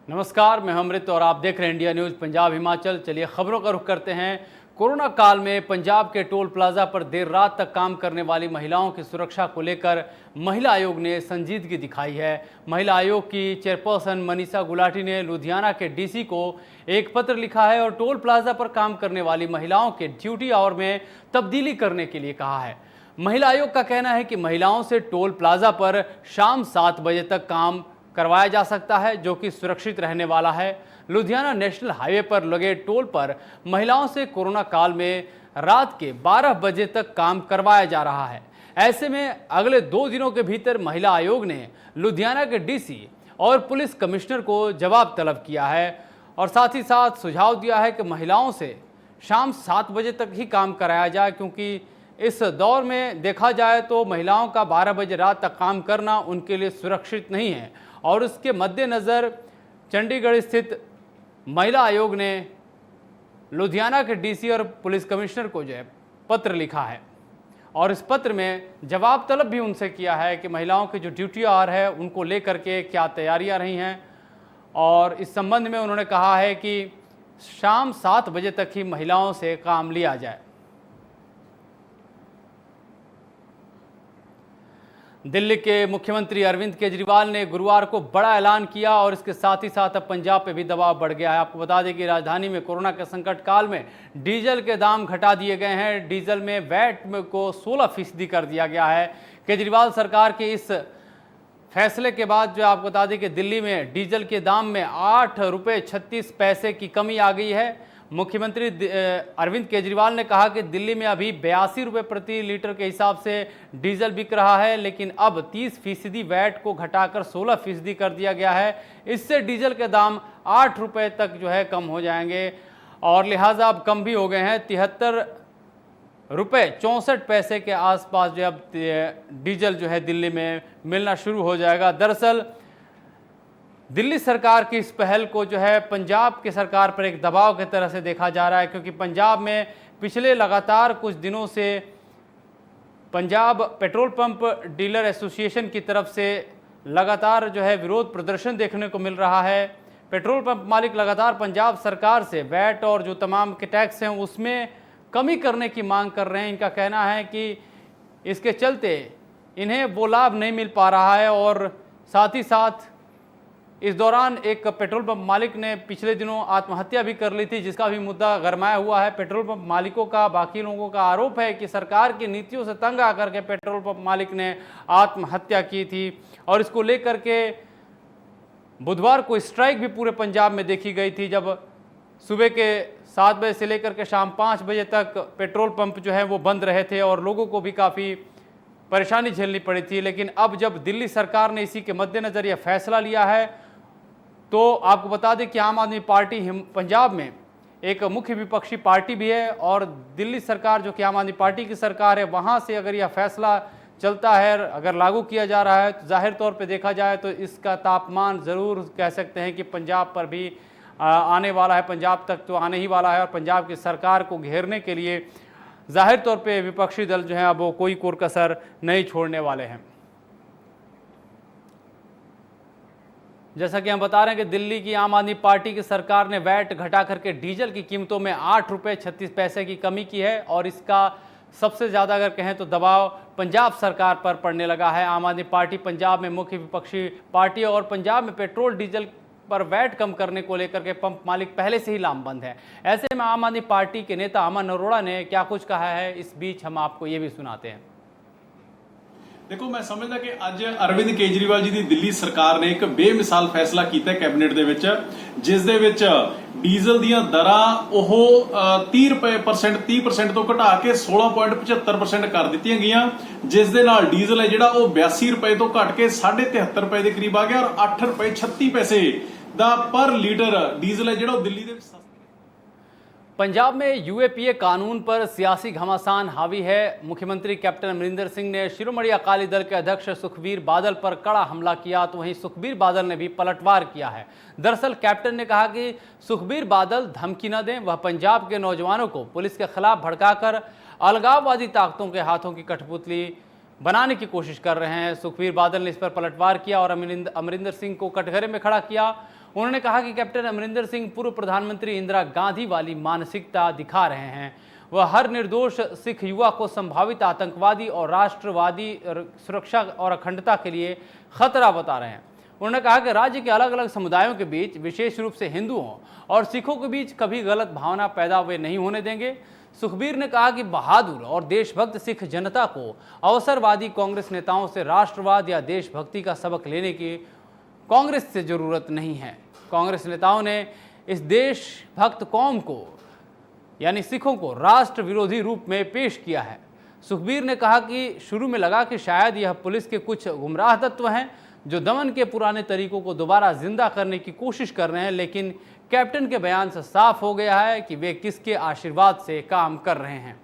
नमस्कार, मैं अमृत और आप देख रहे हैं इंडिया न्यूज़ पंजाब हिमाचल। चलिए खबरों का रुख करते हैं। कोरोना काल में पंजाब के टोल प्लाजा पर देर रात तक काम करने वाली महिलाओं की सुरक्षा को लेकर महिला आयोग ने संजीदगी दिखाई है। महिला आयोग की चेयरपर्सन मनीषा गुलाटी ने लुधियाना के डीसी को एक पत्र लिखा है और टोल प्लाजा पर काम करने वाली महिलाओं के ड्यूटी आवर में तब्दीली करने के लिए कहा है। महिला आयोग का कहना है कि महिलाओं से टोल प्लाजा पर शाम 7 बजे तक काम करवाया जा सकता है, जो कि सुरक्षित रहने वाला है। लुधियाना नेशनल हाईवे पर लगे टोल पर महिलाओं से कोरोना काल में रात के 12 बजे तक काम करवाया जा रहा है। ऐसे में अगले 2 दिनों के भीतर महिला आयोग ने लुधियाना के डीसी और पुलिस कमिश्नर को जवाब तलब किया है और साथ ही साथ सुझाव दिया है कि महिलाओं से शाम 7 बजे तक ही काम कराया जाए, क्योंकि इस दौर में देखा जाए तो महिलाओं का 12 बजे रात तक काम करना उनके लिए सुरक्षित नहीं है। और उसके मद्देनज़र चंडीगढ़ स्थित महिला आयोग ने लुधियाना के डीसी और पुलिस कमिश्नर को जो है पत्र लिखा है और इस पत्र में जवाब तलब भी उनसे किया है कि महिलाओं की जो ड्यूटी आवर है उनको लेकर के क्या तैयारियां रही हैं। और इस संबंध में उन्होंने कहा है कि शाम 7 बजे तक ही महिलाओं से काम लिया जाए। दिल्ली के मुख्यमंत्री अरविंद केजरीवाल ने गुरुवार को बड़ा ऐलान किया और इसके साथ ही साथ अब पंजाब पे भी दबाव बढ़ गया है। आपको बता दें कि राजधानी में कोरोना के संकट काल में डीजल के दाम घटा दिए गए हैं। डीजल में वैट को 16% कर दिया गया है। केजरीवाल सरकार के इस फैसले के बाद जो आपको बता दें कि दिल्ली में डीजल के दाम में 8.36 रुपये की कमी आ गई है। मुख्यमंत्री अरविंद केजरीवाल ने कहा कि दिल्ली में अभी 82 रुपये प्रति लीटर के हिसाब से डीजल बिक रहा है, लेकिन अब 30% वैट को घटाकर 16% कर दिया गया है। इससे डीजल के दाम 8 रुपये तक जो है कम हो जाएंगे और लिहाजा अब कम भी हो गए हैं। 73.64 रुपये के आसपास जो अब डीजल जो है दिल्ली में मिलना शुरू हो जाएगा। दरअसल दिल्ली सरकार की इस पहल को जो है पंजाब की सरकार पर एक दबाव की तरह से देखा जा रहा है, क्योंकि पंजाब में पिछले लगातार कुछ दिनों से Punjab petrol pump dealer association की तरफ से लगातार जो है विरोध प्रदर्शन देखने को मिल रहा है। पेट्रोल पंप मालिक लगातार पंजाब सरकार से वैट और जो तमाम के टैक्स हैं उसमें कमी करने की मांग कर रहे हैं। इनका कहना है कि इसके चलते इन्हें वो लाभ नहीं मिल पा रहा है और साथ ही साथ इस दौरान एक पेट्रोल पंप मालिक ने पिछले दिनों आत्महत्या भी कर ली थी, जिसका भी मुद्दा गरमाया हुआ है। पेट्रोल पंप मालिकों का, बाकी लोगों का आरोप है कि सरकार की नीतियों से तंग आकर के पेट्रोल पंप मालिक ने आत्महत्या की थी और इसको लेकर के बुधवार को स्ट्राइक भी पूरे पंजाब में देखी गई थी, जब सुबह के 7 बजे से लेकर के शाम 5 बजे तक पेट्रोल पंप जो है वो बंद रहे थे और लोगों को भी काफ़ी परेशानी झेलनी पड़ी थी। लेकिन अब जब दिल्ली सरकार ने इसी के मद्देनज़र यह फैसला लिया है तो आपको बता दें कि आम आदमी पार्टी पंजाब में एक मुख्य विपक्षी पार्टी भी है और दिल्ली सरकार जो कि आम आदमी पार्टी की सरकार है, वहाँ से अगर यह फैसला चलता है, अगर लागू किया जा रहा है तो जाहिर तौर पे देखा जाए तो इसका तापमान ज़रूर कह सकते हैं कि पंजाब पर भी आने वाला है। पंजाब तक तो आने ही वाला है और पंजाब की सरकार को घेरने के लिए जाहिर तौर पे विपक्षी दल जो है अब वो कोई कोर कसर नहीं छोड़ने वाले हैं। जैसा कि हम बता रहे हैं कि दिल्ली की आम आदमी पार्टी की सरकार ने वैट घटा करके डीजल की कीमतों में 8.36 रुपये की कमी की है और इसका सबसे ज़्यादा अगर कहें तो दबाव पंजाब सरकार पर पड़ने लगा है। आम आदमी पार्टी पंजाब में मुख्य विपक्षी पार्टी और पंजाब में पेट्रोल डीजल पर वैट कम करने को लेकर के पंप मालिक पहले से ही लामबंद है। ऐसे में आम आदमी पार्टी के नेता अमन अरोड़ा ने क्या कुछ कहा है, इस बीच हम आपको ये भी सुनाते हैं। देखो, मैं समझदा कि ਅੱਜ ਅਰਵਿੰਦ ਕੇਜਰੀਵਾਲ ਜੀ ਦੀ ਦਿੱਲੀ ਸਰਕਾਰ ਨੇ ਇੱਕ ਬੇਮਿਸਾਲ ਫੈਸਲਾ ਕੀਤਾ ਹੈ ਕੈਬਨਿਟ ਦੇ ਵਿੱਚ, ਜਿਸ ਦੇ ਵਿੱਚ ਡੀਜ਼ਲ ਦੀਆਂ ਦਰਾਂ ਉਹ 30% ਤੋਂ ਘਟਾ ਕੇ 16.75% ਕਰ ਦਿੱਤੀਆਂ ਗਈਆਂ, ਜਿਸ ਦੇ ਨਾਲ ਡੀਜ਼ਲ ਹੈ ਜਿਹੜਾ ਉਹ 82 ਰੁਪਏ ਤੋਂ ਘਟ ਕੇ 73.5 ਰੁਪਏ ਦੇ ਕਰੀਬ ਆ ਗਿਆ ਔਰ 8.36 ਰੁਪਏ ਦਾ ਪਰ ਲੀਟਰ ਡੀਜ਼ਲ ਹੈ ਜਿਹੜਾ ਉਹ ਦਿੱਲੀ ਦੇ ਵਿੱਚ पंजाब में यूएपीए कानून पर सियासी घमासान हावी है। मुख्यमंत्री कैप्टन अमरिंदर सिंह ने शिरोमणि अकाली दल के अध्यक्ष सुखबीर बादल पर कड़ा हमला किया, तो वहीं सुखबीर बादल ने भी पलटवार किया है। दरअसल कैप्टन ने कहा कि सुखबीर बादल धमकी न दें, वह पंजाब के नौजवानों को पुलिस के खिलाफ भड़काकर अलगाववादी ताकतों के हाथों की कठपुतली बनाने की कोशिश कर रहे हैं। सुखबीर बादल ने इस पर पलटवार किया और अमरिंदर सिंह को कटघरे में खड़ा किया। उन्होंने कहा कि कैप्टन अमरिंदर सिंह पूर्व प्रधानमंत्री इंदिरा गांधी वाली मानसिकता दिखा रहे हैं। वह हर निर्दोष सिख युवा को संभावित आतंकवादी और राष्ट्रवादी सुरक्षा और अखंडता के लिए खतरा बता रहे हैं। उन्होंने कहा कि राज्य के अलग अलग समुदायों के बीच, विशेष रूप से हिंदुओं और सिखों के बीच कभी गलत भावना पैदा वे नहीं होने देंगे। सुखबीर ने कहा कि बहादुर और देशभक्त सिख जनता को अवसरवादी कांग्रेस नेताओं से राष्ट्रवाद या देशभक्ति का सबक लेने की कांग्रेस से जरूरत नहीं है। कांग्रेस नेताओं ने इस देशभक्त कौम को यानी सिखों को राष्ट्र विरोधी रूप में पेश किया है। सुखबीर ने कहा कि शुरू में लगा कि शायद यह पुलिस के कुछ गुमराह तत्व हैं जो दमन के पुराने तरीकों को दोबारा जिंदा करने की कोशिश कर रहे हैं, लेकिन कैप्टन के बयान से साफ हो गया है कि वे किसके आशीर्वाद से काम कर रहे हैं।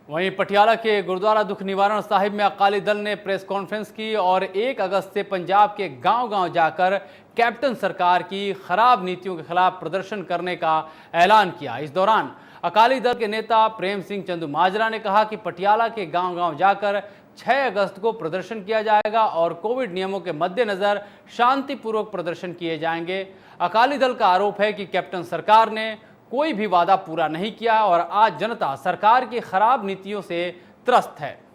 वहीं पटियाला के गुरुद्वारा दुख निवारण साहिब में अकाली दल ने प्रेस कॉन्फ्रेंस की और 1 अगस्त से पंजाब के गांव-गांव जाकर कैप्टन सरकार की खराब नीतियों के खिलाफ प्रदर्शन करने का ऐलान किया। इस दौरान अकाली दल के नेता प्रेम सिंह चंदूमाजरा ने कहा कि पटियाला के गांव-गांव जाकर 6 अगस्त को प्रदर्शन किया जाएगा और कोविड नियमों के मद्देनजर शांतिपूर्वक प्रदर्शन किए जाएंगे। अकाली दल का आरोप है कि कैप्टन सरकार ने कोई भी वादा पूरा नहीं किया और आज जनता सरकार की खराब नीतियों से त्रस्त है।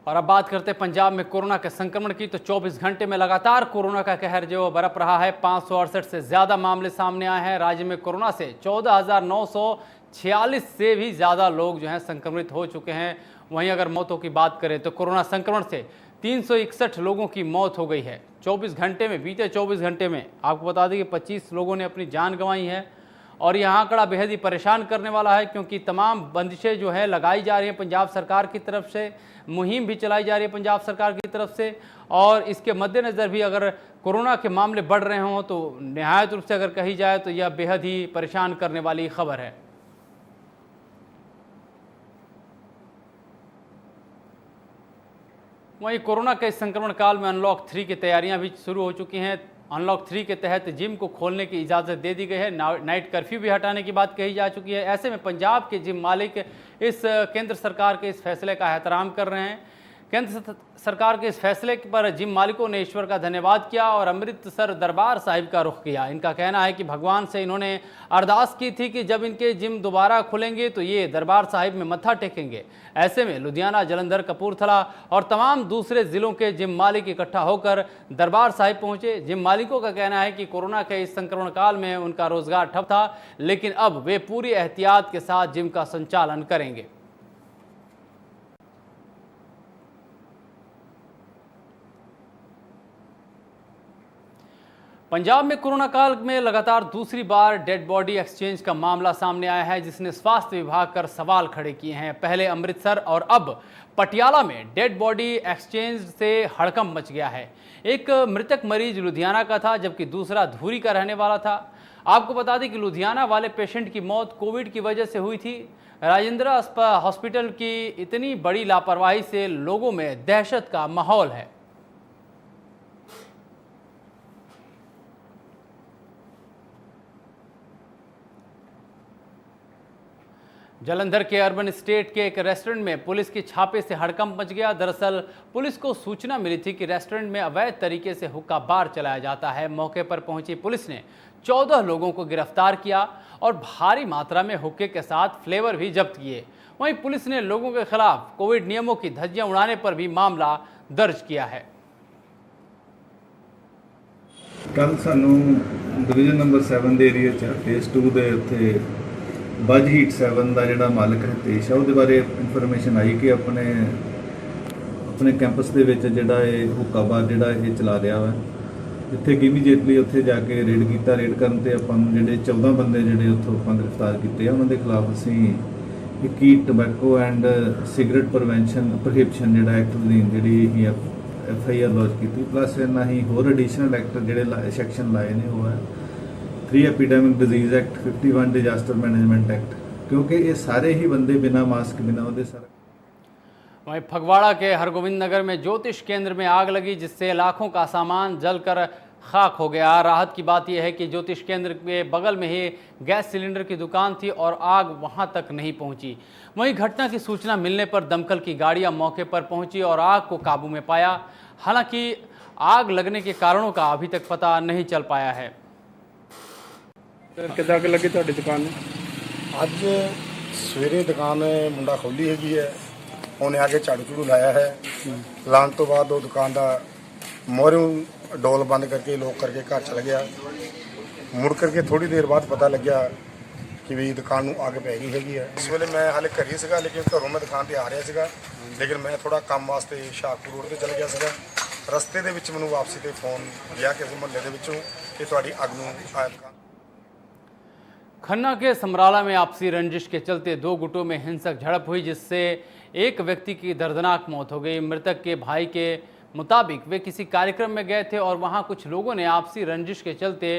और अब बात करते हैं पंजाब में कोरोना के संक्रमण की। तो 24 घंटे में लगातार कोरोना का कहर जो बरप रहा है। 568 से ज़्यादा मामले सामने आए हैं। राज्य में कोरोना से 14,946 से भी ज़्यादा लोग जो हैं संक्रमित हो चुके हैं। वहीं अगर मौतों की बात करें तो कोरोना संक्रमण से 361 लोगों की मौत हो गई है। 24 घंटे में, बीते 24 घंटे में आपको बता दें कि 25 लोगों ने अपनी जान गंवाई है। और यह आंकड़ा बेहद ही परेशान करने वाला है, क्योंकि तमाम बंदिशें जो है लगाई जा रही हैं पंजाब सरकार की तरफ से, मुहिम भी चलाई जा रही है पंजाब सरकार की तरफ से। और इसके मद्देनज़र भी अगर कोरोना के मामले बढ़ रहे हों तो निहायत रूप से अगर कही जाए तो यह बेहद ही परेशान करने वाली खबर है। वहीं कोरोना के संक्रमण काल में अनलॉक 3 की तैयारियां भी शुरू हो चुकी हैं। अनलॉक 3 के तहत जिम को खोलने की इजाज़त दे दी गई है। नाइट कर्फ्यू भी हटाने की बात कही जा चुकी है। ऐसे में पंजाब के जिम मालिक इस केंद्र सरकार के इस फैसले का एहतराम कर रहे हैं। केंद्र सरकार के इस फैसले पर जिम मालिकों ने ईश्वर का धन्यवाद किया और अमृतसर दरबार साहिब का रुख किया। इनका कहना है कि भगवान से इन्होंने अरदास की थी कि जब इनके जिम दोबारा खुलेंगे तो ये दरबार साहिब में मत्था टेकेंगे। ऐसे में लुधियाना, जलंधर, कपूरथला और तमाम दूसरे ज़िलों के जिम मालिक इकट्ठा होकर दरबार साहिब पहुंचे। जिम मालिकों का कहना है कि कोरोना के इस संक्रमण काल में उनका रोजगार ठप था, लेकिन अब वे पूरी एहतियात के साथ जिम का संचालन करेंगे। पंजाब में कोरोना काल में लगातार दूसरी बार डेड बॉडी एक्सचेंज का मामला सामने आया है, जिसने स्वास्थ्य विभाग पर सवाल खड़े किए हैं। पहले अमृतसर और अब पटियाला में डेड बॉडी एक्सचेंज से हड़कंप मच गया है। एक मृतक मरीज लुधियाना का था, जबकि दूसरा धूरी का रहने वाला था। आपको बता दें कि लुधियाना वाले पेशेंट की मौत कोविड की वजह से हुई थी। राजेंद्र हॉस्पिटल की इतनी बड़ी लापरवाही से लोगों में दहशत का माहौल है। जलंधर के अर्बन स्टेट के एक रेस्टोरेंट में पुलिस के छापे से हड़कंप मच गया। दरअसल पुलिस को सूचना मिली थी कि रेस्टोरेंट में अवैध तरीके से हुक्का बार चलाया जाता है। मौके पर पहुंची पुलिस ने 14 लोगों को गिरफ्तार किया और भारी मात्रा में हुक्के के साथ फ्लेवर भी जब्त किए। वहीं पुलिस ने लोगों के खिलाफ कोविड नियमों की धज्जियां उड़ाने पर भी मामला दर्ज किया है। कल सानू डिवीजन नंबर 7 ਦੇ ਏਰੀਆ 'ਚ फेस 2 ਦੇ ਉੱਥੇ बज हीट 7 ਦਾ ਜਿਹੜਾ ਮਾਲਕ ਹਤੇਸ਼ ਆ ਉਹਦੇ ਬਾਰੇ ਇਨਫੋਰਮੇਸ਼ਨ ਆਈ ਕਿ ਆਪਣੇ ਕੈਂਪਸ ਦੇ ਵਿੱਚ ਜਿਹੜਾ ਇਹ ਹੁੱਕਾ ਬਾਰ ਜਿਹੜਾ ਇਹ ਚਲਾ ਰਿਹਾ ਵਾ। ਇੱਥੇ ਇਮੀਡੀਏਟਲੀ ਉੱਥੇ ਜਾ ਕੇ ਰੇਡ ਕੀਤਾ। ਰੇਡ ਕਰਨ ਤੇ ਆਪਾਂ ਨੂੰ ਜਿਹੜੇ 14 ਬੰਦੇ ਜਿਹੜੇ ਉੱਥੋਂ ਆਪਾਂ ਗ੍ਰਿਫਤਾਰ ਕੀਤੇ ਆ, ਉਹਨਾਂ ਦੇ ਖਿਲਾਫ ਅਸੀਂ 21 ਟੋਬੈਕੋ ਐਂਡ ਸਿਗਰਟ ਪ੍ਰੀਵੈਂਸ਼ਨ ਪ੍ਰੋਹਿਬਿਸ਼ਨ ਜਿਹੜਾ ਐਕਟ ਦੀ ਜਿਹੜੀ FIR ਲੌਂਚ ਕੀਤੀ। ਪਲੱਸ ਇਹਨਾਂ ਹੀ ਹੋਰ ਐਡੀਸ਼ਨਲ ਐਕਟ ਜਿਹੜੇ ਸੈਕਸ਼ਨ ਲਾਏ ਨੇ ਉਹ ਹੈ 3 epidemic disease act, 51 disaster management act, क्योंकि ये सारे ही बंदे बिना मास्क बिना उहदे सारे। वहीं फगवाड़ा के हरगोविंद नगर में ज्योतिष केंद्र में आग लगी, जिससे लाखों का सामान जलकर खाक हो गया। राहत की बात यह है कि ज्योतिष केंद्र के बगल में ही गैस सिलेंडर की दुकान थी और आग वहां तक नहीं पहुंची। वहीं घटना की सूचना मिलने पर दमकल की गाड़ियां मौके पर पहुंची और आग को काबू में पाया। हालांकि आग लगने के कारणों का अभी तक पता नहीं चल पाया है। ਕਿੱਦਾਂ ਅੱਗ ਲੱਗੀ ਤੁਹਾਡੀ ਦੁਕਾਨ ਨੂੰ? ਅੱਜ ਸਵੇਰੇ ਦੁਕਾਨ ਮੁੰਡਾ ਖੋਲੀ ਹੈਗੀ ਹੈ, ਉਹਨੇ ਆ ਕੇ ਝਾੜੂ ਝੂੜੂ ਲਾਇਆ ਹੈ। ਲਾਉਣ ਤੋਂ ਬਾਅਦ ਉਹ ਦੁਕਾਨ ਦਾ ਮੋਹਰੋਂ ਡੋਲ ਬੰਦ ਕਰਕੇ ਲੋਕ ਕਰਕੇ ਘਰ ਚਲਾ ਗਿਆ। ਮੁੜ ਕਰਕੇ ਥੋੜੀ ਦੇਰ ਬਾਅਦ ਪਤਾ ਲੱਗਿਆ ਕਿ ਵੀ ਦੁਕਾਨ ਨੂੰ ਅੱਗ ਪੈ ਗਈ ਹੈਗੀ ਹੈ। ਇਸ ਵੇਲੇ ਮੈਂ ਹਾਲੇ ਘਰ ਹੀ ਸੀਗਾ, ਲੇਕਿਨ ਘਰੋਂ ਮੈਂ ਦੁਕਾਨ ਤੇ ਆ ਰਿਹਾ ਸੀਗਾ, ਲੇਕਿਨ ਮੈਂ ਥੋੜਾ ਕੰਮ ਵਾਸਤੇ ਸ਼ਾਹਪੁਰ ਰੋਡ ਤੇ ਚਲ ਗਿਆ ਸੀਗਾ। ਰਸਤੇ ਦੇ ਵਿੱਚ ਮੈਨੂੰ ਵਾਪਸੀ ਤੇ ਫੋਨ ਗਿਆ ਕਿਸੇ ਮੁਹੱਲੇ ਦੇ ਵਿੱਚੋਂ ਕਿ ਤੁਹਾਡੀ ਅੱਗ ਨੂੰ खन्ना के समराला में आपसी रंजिश के चलते दो गुटों में हिंसक झड़प हुई, जिससे एक व्यक्ति की दर्दनाक मौत हो गई। मृतक के भाई के मुताबिक वे किसी कार्यक्रम में गए थे और वहां कुछ लोगों ने आपसी रंजिश के चलते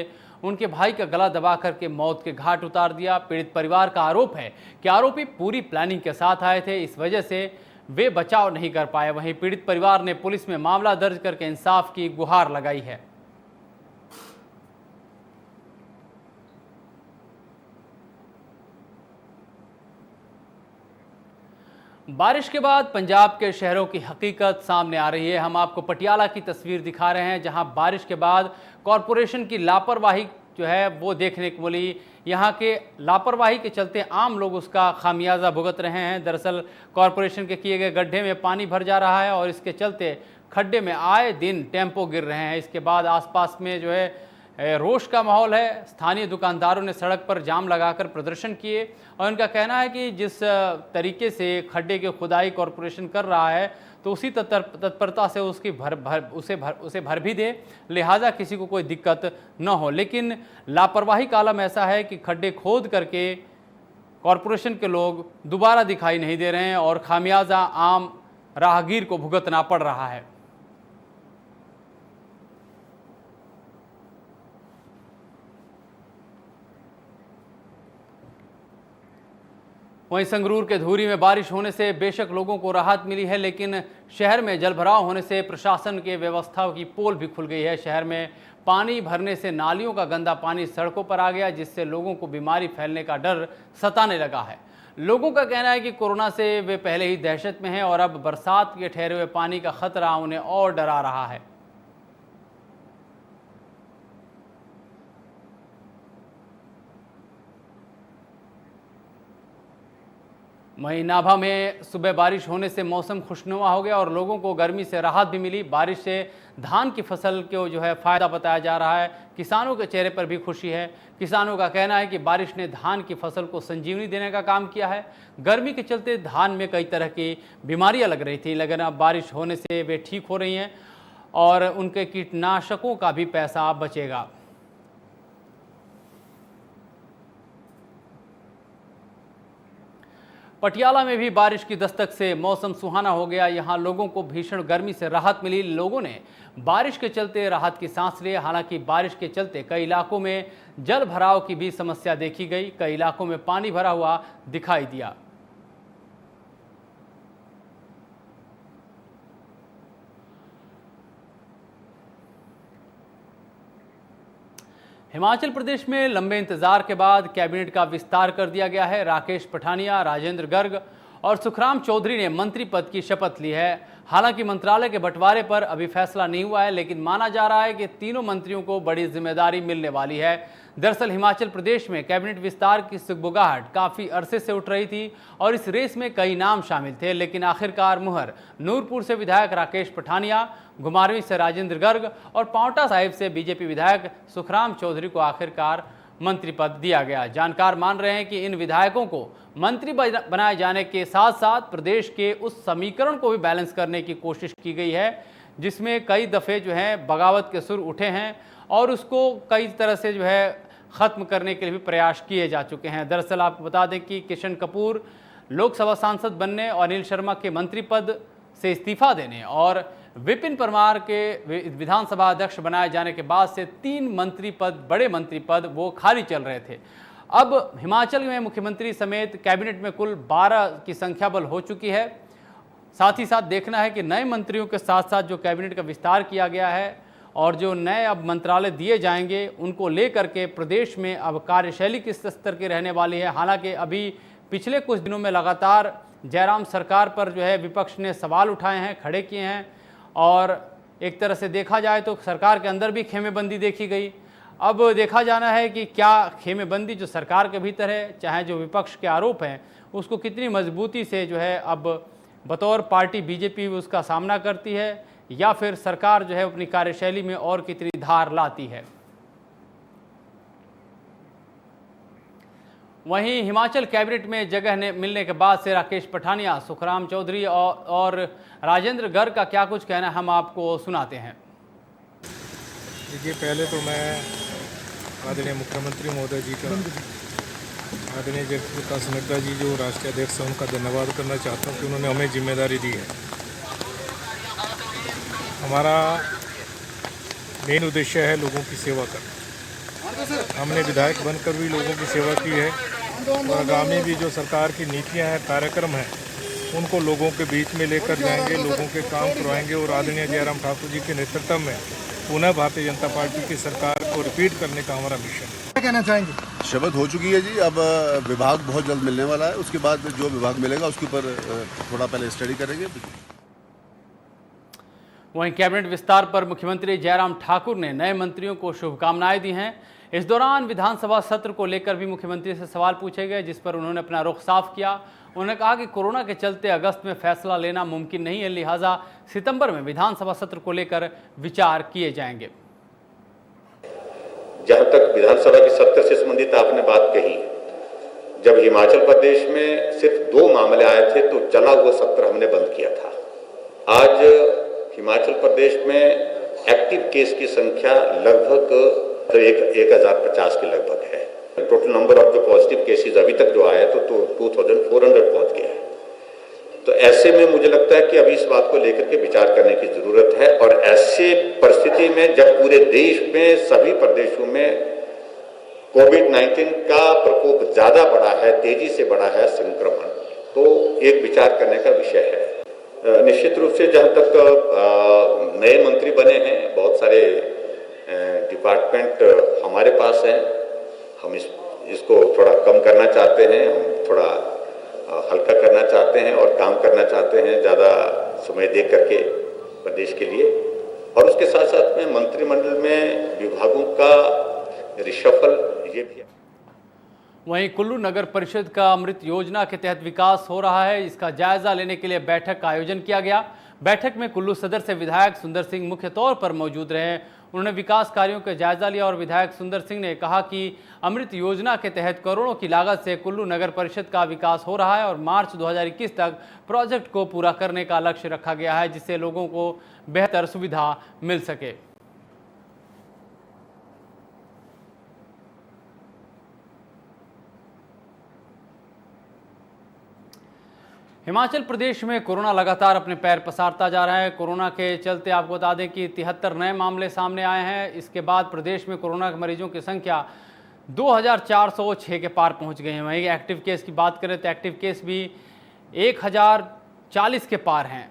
उनके भाई का गला दबा करके मौत के घाट उतार दिया। पीड़ित परिवार का आरोप है कि आरोपी पूरी प्लानिंग के साथ आए थे, इस वजह से वे बचाव नहीं कर पाए। वहीं पीड़ित परिवार ने पुलिस में मामला दर्ज करके इंसाफ की गुहार लगाई है। बारिश के बाद पंजाब के शहरों की हकीकत सामने आ रही है। हम आपको पटियाला की तस्वीर दिखा रहे हैं, जहां बारिश के बाद कॉरपोरेशन की लापरवाही जो है वो देखने को मिली। यहां के लापरवाही के चलते आम लोग उसका खामियाजा भुगत रहे हैं। दरअसल कॉरपोरेशन के किए गए गड्ढे में पानी भर जा रहा है और इसके चलते खड्डे में आए दिन टेम्पो गिर रहे हैं। इसके बाद आसपास में जो है रोष का माहौल है। स्थानीय दुकानदारों ने सड़क पर जाम लगाकर प्रदर्शन किए और उनका कहना है कि जिस तरीके से खड्डे की खुदाई कॉरपोरेशन कर रहा है तो उसी तत्परता से उसकी उसे भर भी दे, लिहाजा किसी को कोई दिक्कत न हो। लेकिन लापरवाही का आलम ऐसा है कि खड्डे खोद करके कॉरपोरेशन के लोग दोबारा दिखाई नहीं दे रहे हैं और खामियाजा आम राहगीर को भुगतना पड़ रहा है। वहीं संगरूर के धूरी में बारिश होने से बेशक लोगों को राहत मिली है, लेकिन शहर में जलभराव होने से प्रशासन के व्यवस्था की पोल भी खुल गई है। शहर में पानी भरने से नालियों का गंदा पानी सड़कों पर आ गया, जिससे लोगों को बीमारी फैलने का डर सताने लगा है। लोगों का कहना है कि कोरोना से वे पहले ही दहशत में हैं और अब बरसात के ठहरे हुए पानी का खतरा उन्हें और डरा रहा है। वहीं नाभा में सुबह बारिश होने से मौसम खुशनुमा हो गया और लोगों को गर्मी से राहत भी मिली। बारिश से धान की फसल को जो है फ़ायदा बताया जा रहा है। किसानों के चेहरे पर भी खुशी है। किसानों का कहना है कि बारिश ने धान की फसल को संजीवनी देने का काम किया है। गर्मी के चलते धान में कई तरह की बीमारियां लग रही थी, लेकिन अब बारिश होने से वे ठीक हो रही हैं और उनके कीटनाशकों का भी पैसा बचेगा। पटियाला में भी बारिश की दस्तक से मौसम सुहाना हो गया। यहां लोगों को भीषण गर्मी से राहत मिली। लोगों ने बारिश के चलते राहत की सांस ली। हालांकि बारिश के चलते कई इलाकों में जल भराव की भी समस्या देखी गई। कई इलाकों में पानी भरा हुआ दिखाई दिया। हिमाचल प्रदेश में लंबे इंतजार के बाद कैबिनेट का विस्तार कर दिया गया है। राकेश पठानिया, राजेंद्र गर्ग और सुखराम चौधरी ने मंत्री पद की शपथ ली है। हालांकि मंत्रालय के बंटवारे पर अभी फैसला नहीं हुआ है, लेकिन माना जा रहा है कि तीनों मंत्रियों को बड़ी जिम्मेदारी मिलने वाली है। दरअसल हिमाचल प्रदेश में कैबिनेट विस्तार की सुगबुगाहट काफ़ी अरसे से उठ रही थी और इस रेस में कई नाम शामिल थे, लेकिन आखिरकार मुहर नूरपुर से विधायक राकेश पठानिया, घुमारवीं से राजेंद्र गर्ग और पांवटा साहिब से बीजेपी विधायक सुखराम चौधरी को आखिरकार मंत्री पद दिया गया। जानकार मान रहे हैं कि इन विधायकों को मंत्री बनाए जाने के साथ साथ प्रदेश के उस समीकरण को भी बैलेंस करने की कोशिश की गई है जिसमें कई दफ़े जो है बगावत के सुर उठे हैं और उसको कई तरह से जो है ख़त्म करने के लिए भी प्रयास किए जा चुके हैं। दरअसल आपको बता दें कि किशन कपूर लोकसभा सांसद बनने और अनिल शर्मा के मंत्री पद से इस्तीफा देने और विपिन परमार के विधानसभा अध्यक्ष बनाए जाने के बाद से 3 मंत्री पद, बड़े मंत्री पद वो खाली चल रहे थे। अब हिमाचल में मुख्यमंत्री समेत कैबिनेट में कुल 12 की संख्या बल हो चुकी है। साथ ही साथ देखना है कि नए मंत्रियों के साथ साथ जो कैबिनेट का विस्तार किया गया है और जो नए अब मंत्रालय दिए जाएंगे उनको लेकर के प्रदेश में अब कार्यशैली किस स्तर की रहने वाली है। हालांकि अभी पिछले कुछ दिनों में लगातार जयराम सरकार पर जो है विपक्ष ने सवाल उठाए हैं, खड़े किए हैं, और एक तरह से देखा जाए तो सरकार के अंदर भी खेमेबंदी देखी गई। अब देखा जाना है कि क्या खेमेबंदी जो सरकार के भीतर है, चाहे जो विपक्ष के आरोप हैं, उसको कितनी मजबूती से जो है अब बतौर पार्टी बीजेपी उसका सामना करती है, या फिर सरकार जो है अपनी कार्यशैली में और कितनी धार लाती है। वहीं हिमाचल कैबिनेट में जगह मिलने के बाद से राकेश पठानिया, सुखराम चौधरी और राजेंद्र गर्ग का क्या कुछ कहना है, हम आपको सुनाते हैं। देखिए, पहले तो मैं आदरणीय मुख्यमंत्री महोदय जी का, आदरणीय जगत प्रकाश नड्डा जी जो राष्ट्रीय अध्यक्ष हैं, उनका धन्यवाद करना चाहता हूँ कि उन्होंने हमें जिम्मेदारी दी है। हमारा मेन उद्देश्य है लोगों की सेवा करना। हमने विधायक बनकर भी लोगों की सेवा की है और आगामी भी जो सरकार की नीतियां हैं, कार्यक्रम हैं, उनको लोगों के बीच में लेकर जाएंगे, लोगों के काम करवाएंगे और आदरणीय जयराम ठाकुर जी के नेतृत्व में पुनः भारतीय जनता पार्टी की सरकार को रिपीट करने का हमारा मिशन है। क्या कहना चाहेंगे? शपथ हो चुकी है जी, अब विभाग बहुत जल्द मिलने वाला है। उसके बाद जो विभाग मिलेगा उसके ऊपर थोड़ा पहले स्टडी करेंगे। वहीं कैबिनेट विस्तार पर मुख्यमंत्री जयराम ठाकुर ने नए मंत्रियों को शुभकामनाएं दी हैं। इस दौरान विधानसभा सत्र को लेकर भी मुख्यमंत्री से सवाल पूछे गए, जिस पर उन्होंने अपना रुख साफ किया। उन्होंने कहा कि कोरोना के चलते अगस्त में फैसला लेना मुमकिन नहीं है, लिहाजा सितंबर में विधानसभा सत्र को लेकर विचार किए जाएंगे। जहां तक विधानसभा के सत्र से संबंधित आपने बात कही, जब हिमाचल प्रदेश में सिर्फ 2 मामले आए थे तो चला हुआ सत्र हमने बंद किया था। आज हिमाचल प्रदेश में एक्टिव केस की संख्या लगभग 1050 के लगभग है। Total number of the positive cases अभी तक जो आया तो 2400 पहुंच गया है। तो ऐसे में मुझे लगता है कि अभी इस बात को लेकर के विचार करने की जरूरत है। और ऐसे परिस्थिति में जब पूरे देश में सभी प्रदेशों में कोविड-19 का प्रकोप ज्यादा बढ़ा है, तेजी से बढ़ा है संक्रमण, तो एक विचार करने का विषय है। निश्चित रूप से जहां तक नए मंत्री बने हैं, बहुत सारे डिपार्टमेंट हमारे पास हैं, हम इसको थोड़ा कम करना चाहते हैं, हम थोड़ा हल्का करना चाहते हैं और काम करना चाहते हैं ज़्यादा समय दे करके प्रदेश के लिए। और उसके साथ साथ में मंत्रिमंडल में विभागों का रिशफल ये भी है। वहीं कुल्लू नगर परिषद का अमृत योजना के तहत विकास हो रहा है, इसका जायजा लेने के लिए बैठक का आयोजन किया गया। बैठक में कुल्लू सदर से विधायक सुंदर सिंह मुख्य तौर पर मौजूद रहे। उन्होंने विकास कार्यों का जायजा लिया और विधायक सुंदर सिंह ने कहा कि अमृत योजना के तहत करोड़ों की लागत से कुल्लू नगर परिषद का विकास हो रहा है और मार्च 2021 तक प्रोजेक्ट को पूरा करने का लक्ष्य रखा गया है, जिससे लोगों को बेहतर सुविधा मिल सके। हिमाचल प्रदेश में कोरोना लगातार अपने पैर पसारता जा रहा है। कोरोना के चलते आपको बता दें कि 73 नए मामले सामने आए हैं। इसके बाद प्रदेश में कोरोना के मरीजों की संख्या 2406 के पार पहुंच गई है। वहीं एक्टिव केस की बात करें तो एक्टिव केस भी 1040 के पार हैं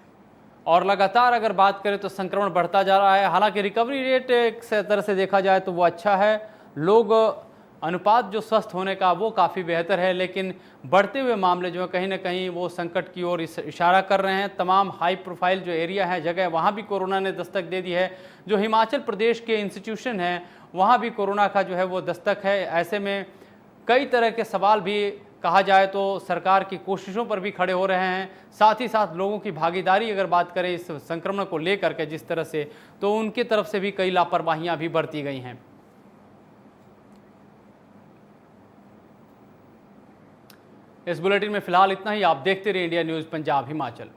और लगातार अगर बात करें तो संक्रमण बढ़ता जा रहा है। हालांकि रिकवरी रेट एक तरह से देखा जाए तो वो अच्छा है, लोग अनुपात जो स्वस्थ होने का वो काफ़ी बेहतर है, लेकिन बढ़ते हुए मामले जो है कहीं ना कहीं वो संकट की ओर इशारा कर रहे हैं। तमाम हाई प्रोफाइल जो एरिया है, जगह, वहाँ भी कोरोना ने दस्तक दे दी है। जो हिमाचल प्रदेश के इंस्टीट्यूशन हैं वहाँ भी कोरोना का जो है वो दस्तक है। ऐसे में कई तरह के सवाल भी कहा जाए तो सरकार की कोशिशों पर भी खड़े हो रहे हैं। साथ ही साथ लोगों की भागीदारी अगर बात करें इस संक्रमण को लेकर के जिस तरह से, तो उनकी तरफ से भी कई लापरवाहियाँ भी बरती गई हैं। इस बुलेटिन में फिलहाल इतना ही। आप देखते रहिए इंडिया न्यूज़ पंजाब हिमाचल।